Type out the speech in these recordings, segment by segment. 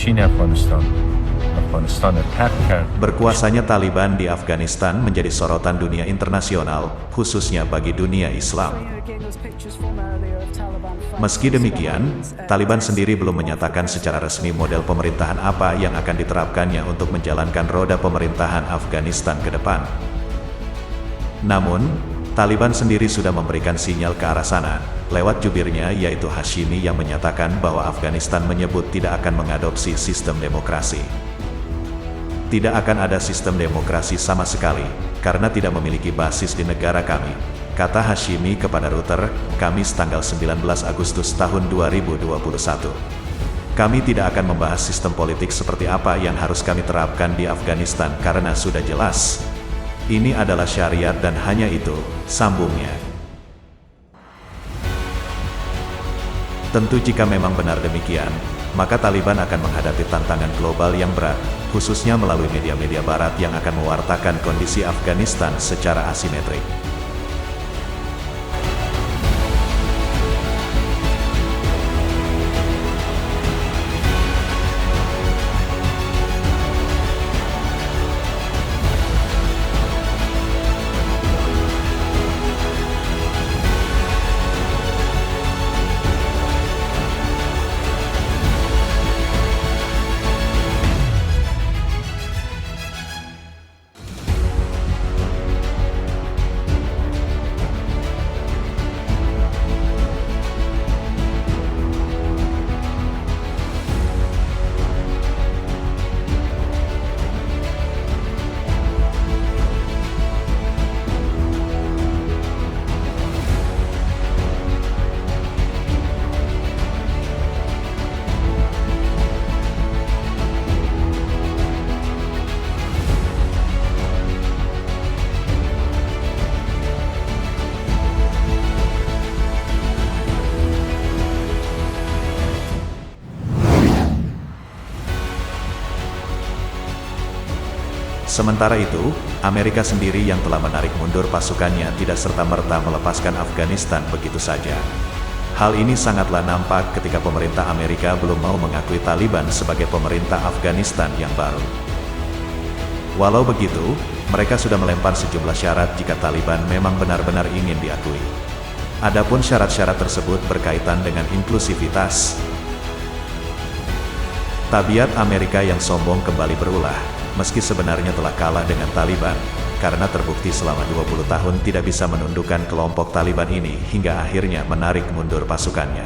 نشین افغانستان فتح کرد. Berkuasanya Taliban di Afghanistan menjadi sorotan dunia internasional, khususnya bagi dunia Islam. Meski demikian, Taliban sendiri belum menyatakan secara resmi model pemerintahan apa yang akan diterapkannya untuk menjalankan roda pemerintahan Afghanistan ke depan. Namun, Taliban sendiri sudah memberikan sinyal ke arah sana, lewat jubirnya yaitu Hashimi yang menyatakan bahwa Afghanistan menyebut tidak akan mengadopsi sistem demokrasi. Tidak akan ada sistem demokrasi sama sekali, karena tidak memiliki basis di negara kami, kata Hashimi kepada Reuters, Kamis tanggal 19 Agustus tahun 2021. Kami tidak akan membahas sistem politik seperti apa yang harus kami terapkan di Afghanistan karena sudah jelas. Ini adalah syariat dan hanya itu, sambungnya. Tentu jika memang benar demikian, maka Taliban akan menghadapi tantangan global yang berat, khususnya melalui media-media barat yang akan mewartakan kondisi Afghanistan secara asimetrik. Sementara itu, Amerika sendiri yang telah menarik mundur pasukannya tidak serta-merta melepaskan Afghanistan begitu saja. Hal ini sangatlah nampak ketika pemerintah Amerika belum mau mengakui Taliban sebagai pemerintah Afghanistan yang baru. Walau begitu, mereka sudah melempar sejumlah syarat jika Taliban memang benar-benar ingin diakui. Adapun syarat-syarat tersebut berkaitan dengan inklusivitas. Tabiat Amerika yang sombong kembali berulah, meski sebenarnya telah kalah dengan Taliban, karena terbukti selama 20 tahun tidak bisa menundukkan kelompok Taliban ini hingga akhirnya menarik mundur pasukannya.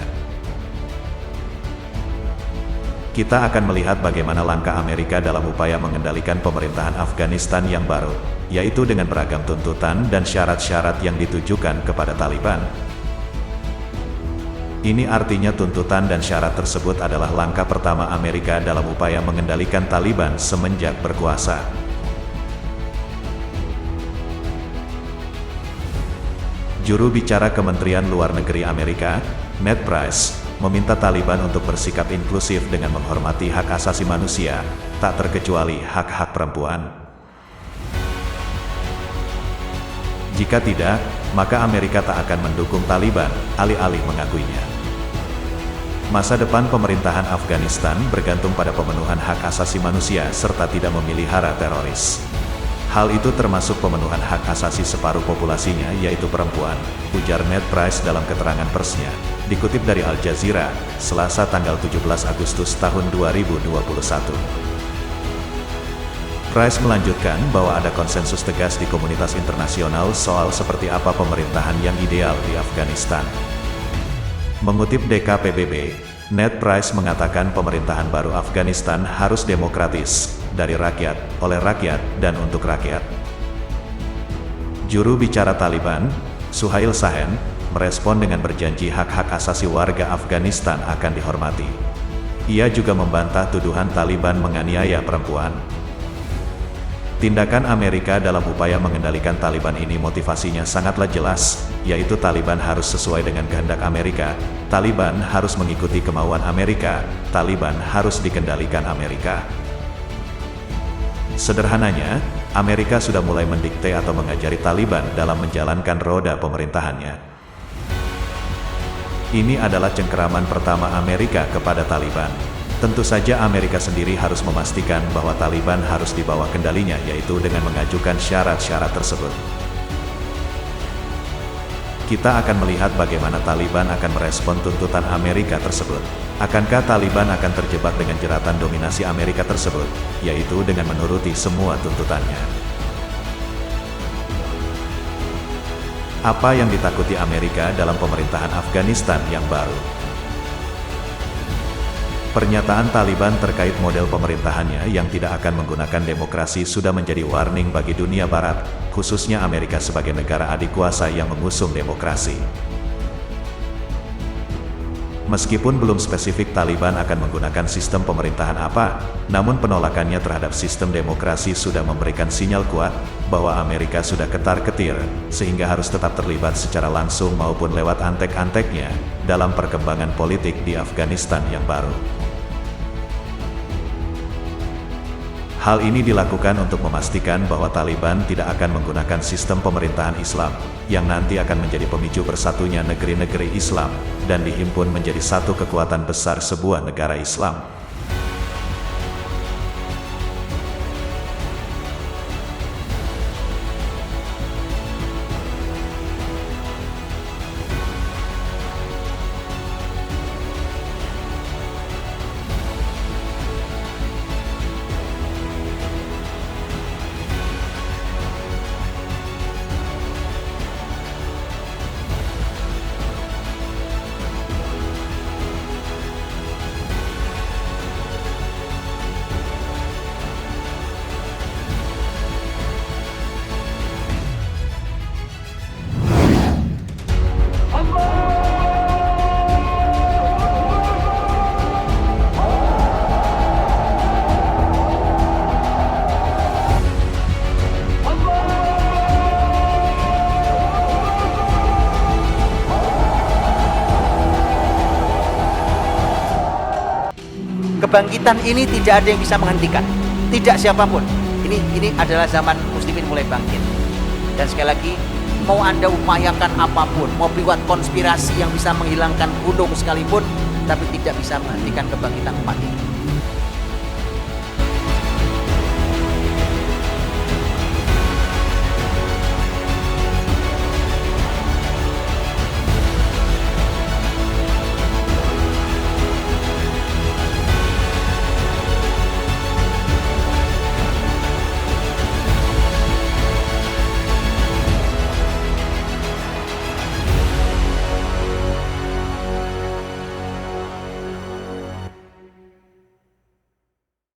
Kita akan melihat bagaimana langkah Amerika dalam upaya mengendalikan pemerintahan Afghanistan yang baru, yaitu dengan beragam tuntutan dan syarat-syarat yang ditujukan kepada Taliban. Ini artinya tuntutan dan syarat tersebut adalah langkah pertama Amerika dalam upaya mengendalikan Taliban semenjak berkuasa. Juru bicara Kementerian Luar Negeri Amerika, Ned Price, meminta Taliban untuk bersikap inklusif dengan menghormati hak asasi manusia, tak terkecuali hak-hak perempuan. Jika tidak, maka Amerika tak akan mendukung Taliban, alih-alih mengakuinya. Masa depan pemerintahan Afghanistan bergantung pada pemenuhan hak asasi manusia serta tidak memelihara teroris. Hal itu termasuk pemenuhan hak asasi separuh populasinya yaitu perempuan, ujar Ned Price dalam keterangan persnya, dikutip dari Al Jazeera, Selasa tanggal 17 Agustus tahun 2021. Price melanjutkan bahwa ada konsensus tegas di komunitas internasional soal seperti apa pemerintahan yang ideal di Afghanistan. Mengutip DKPBB, Ned Price mengatakan pemerintahan baru Afghanistan harus demokratis, dari rakyat, oleh rakyat, dan untuk rakyat. Juru bicara Taliban, Suhail Shaheen, merespon dengan berjanji hak-hak asasi warga Afghanistan akan dihormati. Ia juga membantah tuduhan Taliban menganiaya perempuan. Tindakan Amerika dalam upaya mengendalikan Taliban ini motivasinya sangatlah jelas, yaitu Taliban harus sesuai dengan kehendak Amerika, Taliban harus mengikuti kemauan Amerika, Taliban harus dikendalikan Amerika. Sederhananya, Amerika sudah mulai mendikte atau mengajari Taliban dalam menjalankan roda pemerintahannya. Ini adalah cengkeraman pertama Amerika kepada Taliban. Tentu saja Amerika sendiri harus memastikan bahwa Taliban harus di bawah kendalinya, yaitu dengan mengajukan syarat-syarat tersebut. Kita akan melihat bagaimana Taliban akan merespon tuntutan Amerika tersebut. Akankah Taliban akan terjebak dengan jeratan dominasi Amerika tersebut, yaitu dengan menuruti semua tuntutannya? Apa yang ditakuti Amerika dalam pemerintahan Afghanistan yang baru? Pernyataan Taliban terkait model pemerintahannya yang tidak akan menggunakan demokrasi sudah menjadi warning bagi dunia barat, khususnya Amerika sebagai negara adik kuasa yang mengusung demokrasi. Meskipun belum spesifik Taliban akan menggunakan sistem pemerintahan apa, namun penolakannya terhadap sistem demokrasi sudah memberikan sinyal kuat bahwa Amerika sudah ketar-ketir, sehingga harus tetap terlibat secara langsung maupun lewat antek-anteknya dalam perkembangan politik di Afghanistan yang baru. Hal ini dilakukan untuk memastikan bahwa Taliban tidak akan menggunakan sistem pemerintahan Islam, yang nanti akan menjadi pemicu bersatunya negeri-negeri Islam, dan dihimpun menjadi satu kekuatan besar sebuah negara Islam. Kebangkitan ini tidak ada yang bisa menghentikan, tidak siapapun. Ini adalah zaman muslimin mulai bangkit. Dan sekali lagi, mau Anda upayakan apapun, mau buat konspirasi yang bisa menghilangkan gunung sekalipun, tapi tidak bisa menghentikan kebangkitan umat ini.